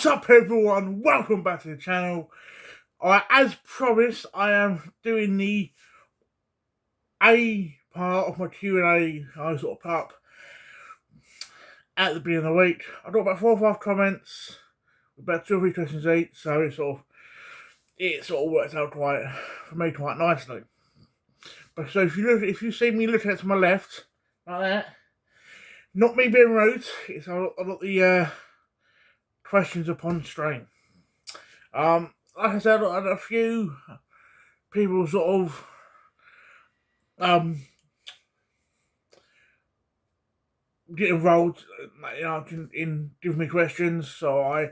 What's up, everyone? Welcome back to the channel. As promised, I am doing the A part of my Q&A I sort of put up at the beginning of the week. I got about 4 or 5 comments, about 2 or 3 questions each, so it sort of works out quite nicely. But so if you see me looking to my left like that, not me being rude, it's I got the questions upon stream. Like I said, I had a few people sort of get involved, in giving me questions. So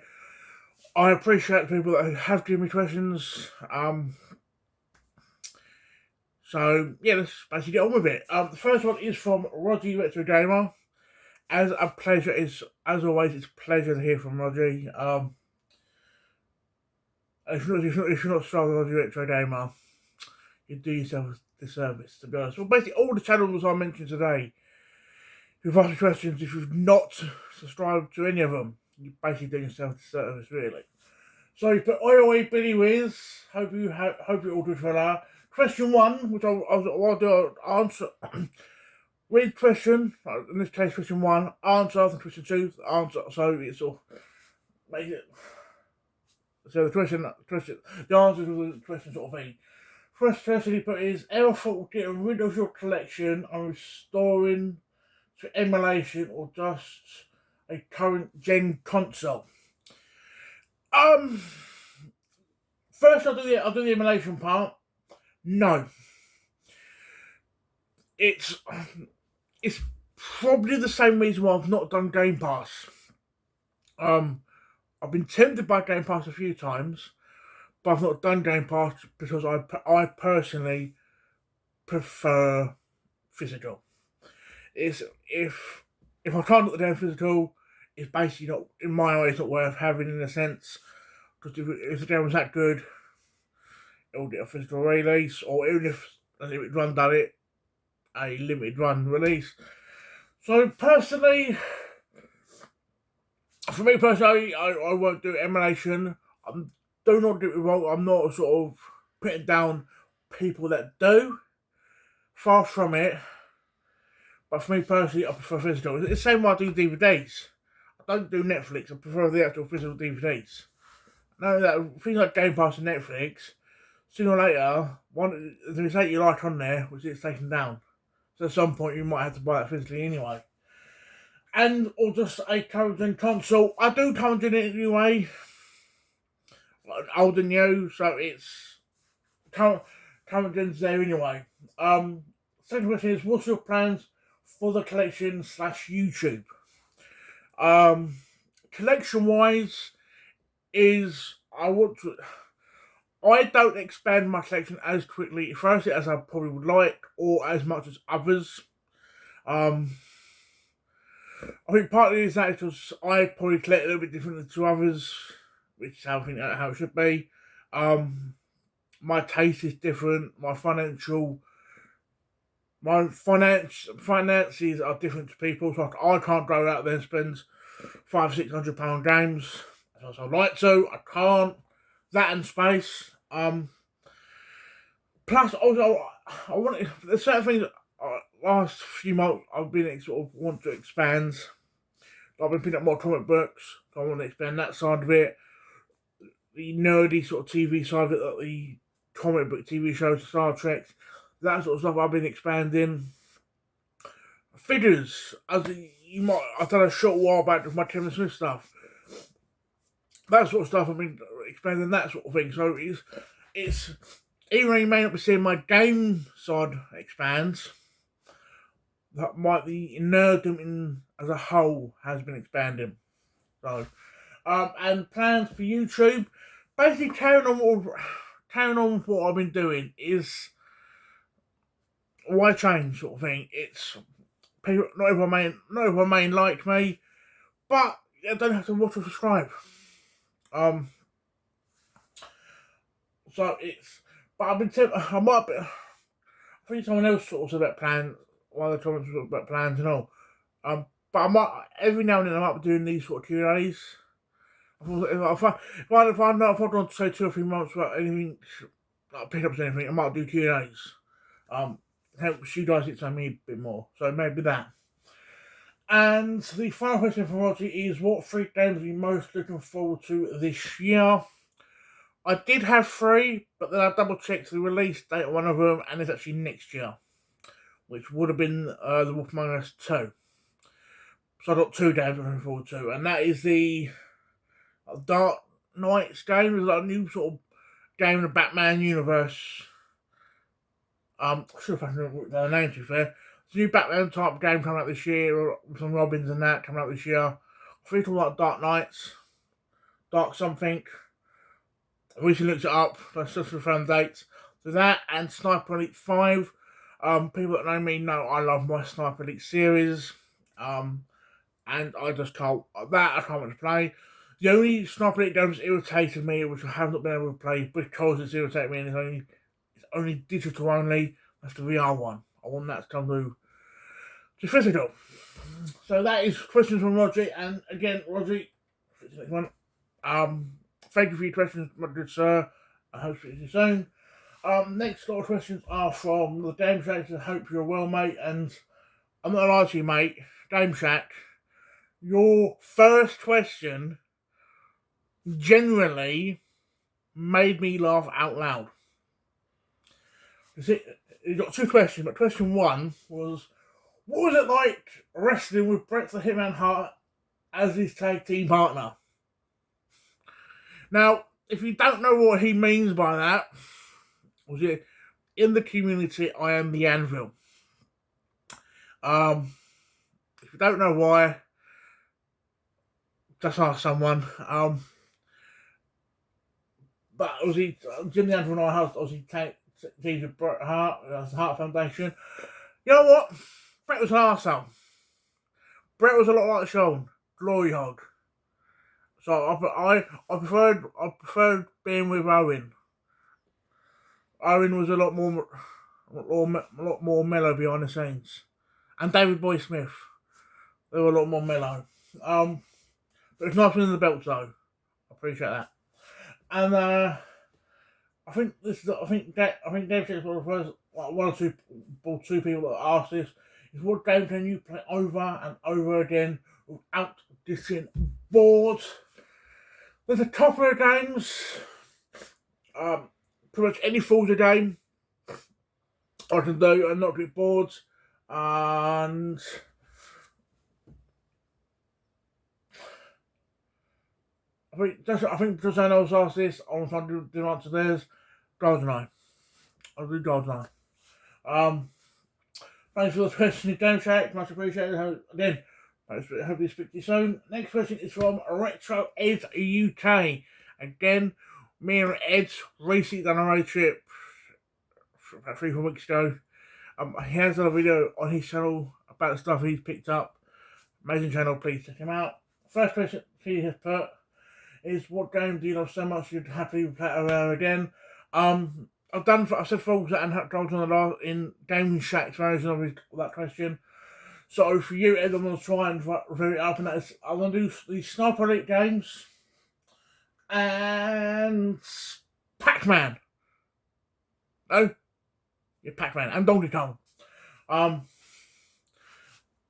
I appreciate the people that have given me questions. So yeah, let's basically get on with it. The first one is from Roger Retro Gamer. As always, it's a pleasure to hear from Roger. If you're not starting Roger Retro Gamer, you do yourself a disservice, to be honest. Well, basically all the channels I mentioned today, if you've asked me questions, if you've not subscribed to any of them, you're basically doing yourself a disservice, really. So you put Oi Billy Wiz. Hope you all good for that. Question 1, which I'll do answer. Read question, in this case question 1, answer, then question 2, answer. So it's all make it. So the answer to the question sort of thing. First question he put is: ever thought of getting rid of your collection and restoring to emulation or just a current gen console? First I'll do the emulation part. No. It's probably the same reason why I've not done Game Pass. I've been tempted by Game Pass a few times, but I've not done Game Pass because I personally prefer physical. If I can't get the damn physical, it's basically not, in my eyes, not worth having, in a sense, because if the game was that good, it'll get a physical release, or even if a limited run done it, a limited run release. So personally, for me personally, I won't do emulation. Do not get me wrong, I'm not sort of putting down people that do. Far from it. But for me personally, I prefer physical. It's the same way I do DVDs. I don't do Netflix, I prefer the actual physical DVDs. Now that things like Game Pass and Netflix, sooner or later, the mistake you like on there, which is taken down. So at some point you might have to buy it physically anyway. And or just a current gen console. I do current gen it anyway. Older than you, so it's current gen's there anyway. Second question is: what's your plans for the collection / YouTube? Collection wise, is I don't expand my collection as quickly, firstly, as I probably would like, or as much as others. I think partly is that because I probably collect a little bit differently to others, which I think that's how it should be. My taste is different. My finances are different to people, so I can't go out there and spend £500-600 games as I'd like to. I can't. That and space. Plus, also, there's certain things that last few months I've been sort of want to expand. I've been picking up more comic books. So I want to expand that side of it. The nerdy sort of TV side of it, like the comic book TV shows, Star Trek, that sort of stuff I've been expanding. Figures, I've done a short while back with my Kevin Smith stuff. That sort of stuff I've been expanding, that sort of thing. So it's even though you may not be seeing my game side expands, that the nerddom as a whole has been expanding. So, and plans for YouTube, basically carrying on with what I've been doing. Is why change, sort of thing. It's people, not everyone may like me, but I don't have to watch or subscribe. So but I've been I think someone else sort of said about plans, one of the comments about plans and all. But I might, every now and then I might be doing these sort of Q&As. If I know if I want to say 2 or 3 months without anything, like pick up anything, I might do Q&As. Help she does it to me a bit more, so maybe that. And the final question from Roger is: what 3 games are you most looking forward to this year? I did have 3, but then I double checked the release date of one of them, and it's actually next year, which would have been The Wolf Among Us 2. So I got 2 games I'm looking forward to, and that is the Dark Knights game. It's like a new sort of game in the Batman universe. I should have found the name, to be fair. It's a new Batman type game coming out this year, or some Robins and that coming out this year. I think it's all like Dark Knights, Dark something. I recently looked it up, but I just found dates. So that and Sniper Elite 5. People that know me know I love my Sniper Elite series. And I just can't, I can't wait to play. The only Sniper Elite games irritated me, which I have not been able to play because it's irritated me, and it's only digital only. That's the VR one. I want that to come to physical. So that is questions from Roger, and again, Roger, thank you for your questions, my good sir. I hope it's the same. Next lot of questions are from the Game Shack. I hope you're well, mate. And I'm not gonna lie to you, mate. Game Shack, your first question generally made me laugh out loud. You got 2 questions, but question 1 was: what was it like wrestling with Bret the Hitman Hart as his tag team partner? Now, if you don't know what he means by that, was it in the community, I am the Anvil. If you don't know why, just ask someone. But obviously, Jim the Anvil and I have obviously teamed with Bret Hart, that's the Hart Foundation. You know what? Bret was an arsehole. Bret was a lot like Sean, glory hog. So I preferred being with Owen. Owen was a lot more mellow behind the scenes, and David Boy Smith, they were a lot more mellow. But it's nice winning the belts though. I appreciate that. And I think Dave Shack's one of the first, one or two people that asked this is: what game can you play over and over again without getting bored? There's a couple of games, pretty much any Forza game I can do and not get bored. And I think because I know I was asked this, I'm trying to do answer theirs. GoldenEye. I'll do GoldenEye. Thanks for the question, Game Shack. Much appreciated. Again, hope you speak to you soon. Next question is from Retro Ed UK. Again, me and Ed recently done a road trip about 3-4 weeks ago. He has done a video on his channel about the stuff he's picked up. Amazing channel, please check him out. First question he has put is: what game do you love so much you'd happily play it over again? I said Forza and GoldenEye in Game Shack's version of that question. So for you, Ed, I'm going to try and review it up, and that is, I'm going to do the Sniper Elite games and Pac-Man. No? Yeah, Pac-Man and Donkey Kong.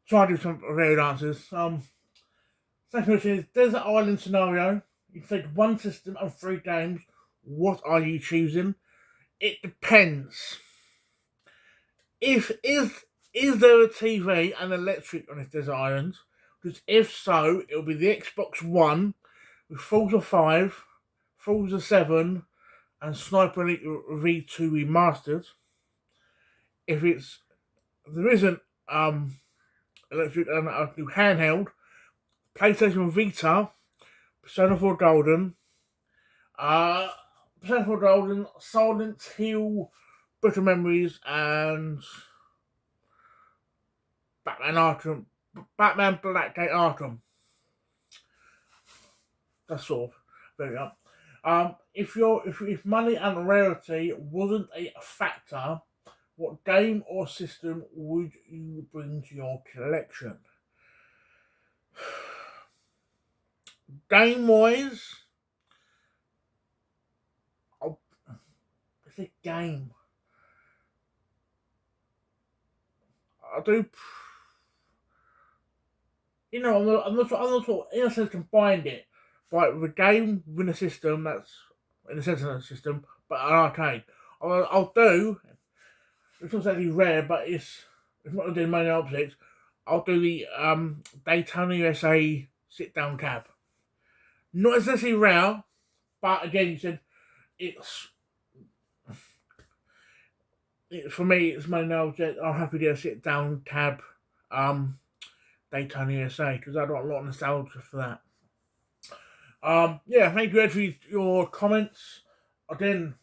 Try to do some varied answers. Second question is: Desert Island scenario. You take one system and 3 games. What are you choosing? It depends. Is there a TV and electric on this desert island? Because if so, it'll be the Xbox One with Forza 5, Forza 7, and Sniper Elite V2 remastered. If there isn't electric and I'll do handheld, PlayStation Vita, Persona 4 Golden, Silent Hill, Bitter Memories, and Batman Blackgate Arkham. That's all. There we go. If money and rarity wasn't a factor, what game or system would you bring to your collection? game wise, it's a game. I do. I'm not sort of, in a sense, combined it. But with a game, within a system, that's in a sense of a system, but an arcade. I'll do, it's not exactly rare, but it's not doing many opposites. I'll do the Daytona USA sit down cab. Not exactly rare, but again, you said it's for me, it's my object. I'm happy to sit down cab Daytona USA because I got a lot of nostalgia for that. Yeah, thank you Ed for your comments. Again,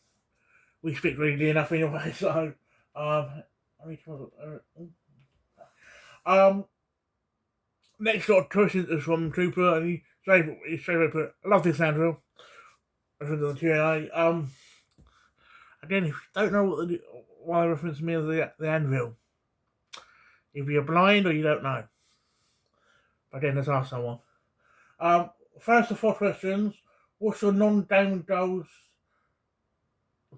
we speak really enough anyway, so next got question is from Trooper, and he's put, I love this Andrew. Reference to the Q&A. Again, if you don't know why the reference to me as the anvil, if you're blind or you don't know. But then let's ask someone. First of 4 questions. What's your non-gaming goals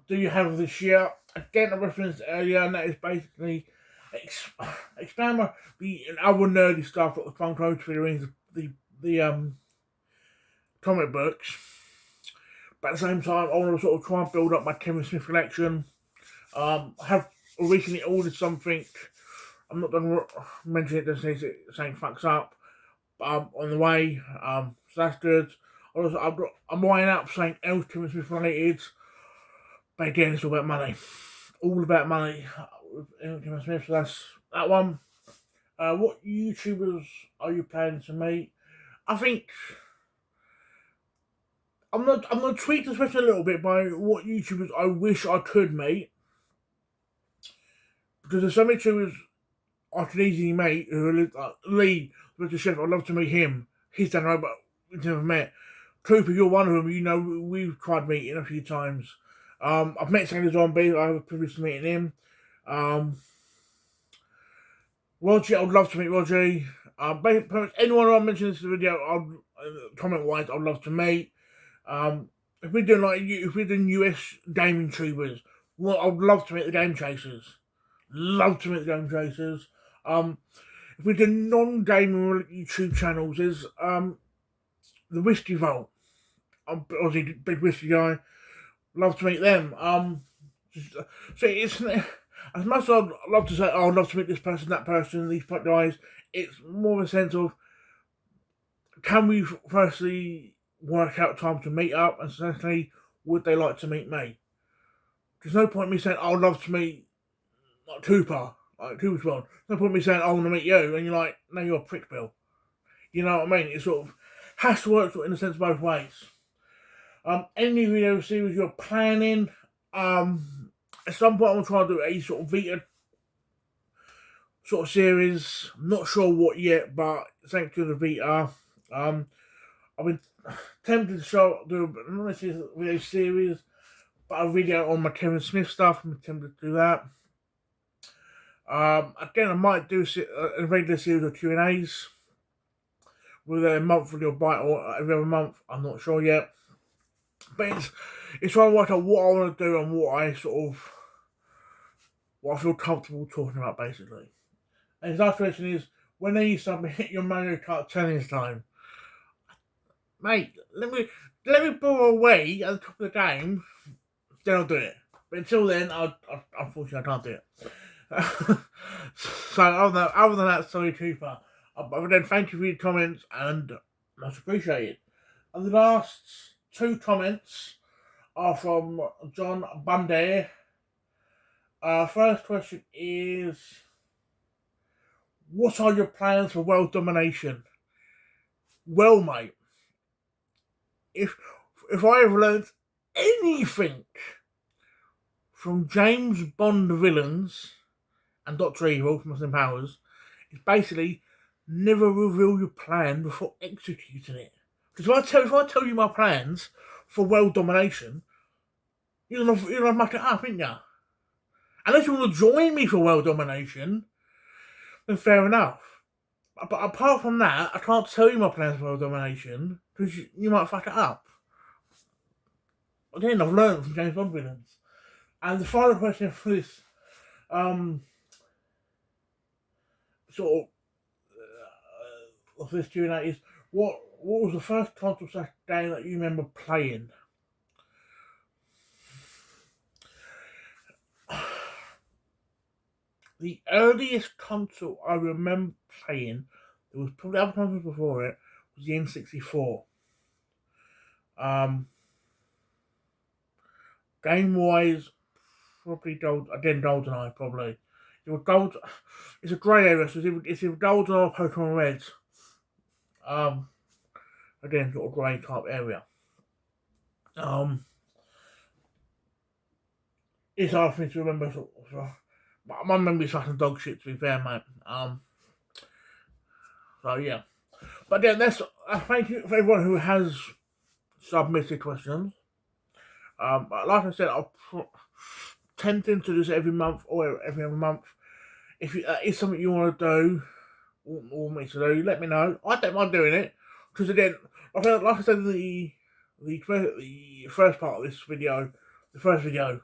do you have this year? Again, I referenced earlier, and that is basically expand the other nerdy stuff like the Funko figurines, the comic books. But at the same time, I want to sort of try and build up my Kevin Smith collection. I have recently ordered something. I'm not going to mention it just in case something fucks up. On the way, so that's good. I'm weighing up something else Kevin Smith related. But again, it's all about money. All about money with Kevin Smith, so that's that one. What YouTubers are you planning to meet? I think I'm gonna tweak this question a little bit by what YouTubers I wish I could meet. Because there's some YouTubers I could easily meet who Lee, the chef, I'd love to meet him. He's done right, but we've never met. Cooper, you're one of them. You know, we've tried meeting a few times. I've met Sandy Zombie. I have a privilege of meeting him. Roger, I'd love to meet Roger. Anyone I mentioned in this video, comment-wise, I'd love to meet. If we're doing US gaming tubers, well, I'd love to meet the Game Chasers. Love to meet the Game Chasers. If we do non-gaming YouTube channels, there's the Whiskey Vault. I'm obviously a big whiskey guy. Love to meet them. So it's as much as I'd love to say, oh, I'd love to meet this person, that person, these guys. It's more of a sense of, can we firstly work out time to meet up, and secondly, would they like to meet me? There's no point in me saying, oh, I'd love to meet like Cooper, Cooper's one. No point in me saying, I want to meet you, and you're like, no, you're a prick, Bill. You know what I mean? It sort of has to work in a sense both ways. Any video series you're planning, at some point I'm trying to do a sort of Vita sort of series. I'm not sure what yet, but thanks to the Vita. I've been tempted to do not necessarily a video series, but a video on my Kevin Smith stuff. I'm tempted to do that. Again, I might do a regular series of Q&As with a monthly or bite or every other month. I'm not sure yet. But it's trying to work out what I want to do and what I feel comfortable talking about, basically. And his last question is, when are you submit your Mario Kart challenge time? Mate, let me pull away at the top of the game, then I'll do it. But until then, unfortunately I can't do it. So other than that, sorry Cooper. But then thank you for your comments and much appreciated. And the last 2 comments are from John Bundy. First question is, what are your plans for world domination? Well, mate, if I have learned anything from James Bond villains and Dr. Evil from Austin Powers, it's basically never reveal your plan before executing it. Because if I tell you my plans for world domination, you're gonna muck it up, ain't you? Unless you want to join me for world domination, then fair enough. But apart from that, I can't tell you my plans for world domination because you might fuck it up. Again, I've learned from James Bond villains. And the final question for this sort of this Q&A is, what was the first console / game that you remember playing? The earliest console I remember playing, there was probably other consoles before it, was the N64. Game wise, probably GoldenEye probably. It was Gold. It's a grey area, so it's either GoldenEye or Pokemon Red. Again, sort of grey type area. It's hard for me to remember. My memory's fucking dog shit, to be fair, mate. So yeah, but then thank you for everyone who has submitted questions. Like I said, I'll tempting to do this every month or every other month. If it's something you want to do, or want me to do, let me know. I don't mind doing it, because again, like I said in the first part of this video, the first video,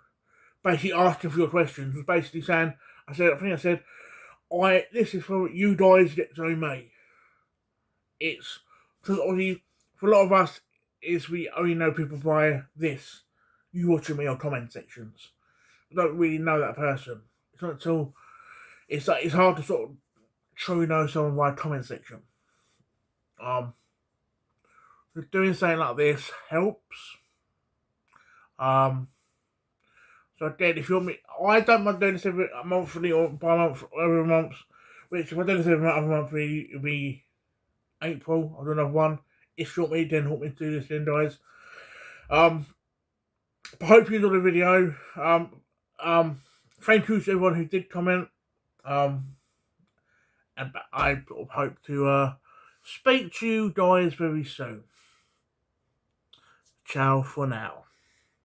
basically asking for your questions, was basically saying, I said, this is for you guys to get to know me. It's because obviously for a lot of us, we only know people by this, you watching me on comment sections. I don't really know that person. It's not until it's hard to sort of truly know someone by comment section. Doing something like this helps. So again, if you want me, I don't mind doing this every monthly or bi-month or every month. Which if I do this every month, it'll be April. I'll do another one. If you want me, then help me do this then, guys. I hope you enjoyed the video. Thank you to everyone who did comment. And I hope to speak to you guys very soon. Ciao for now.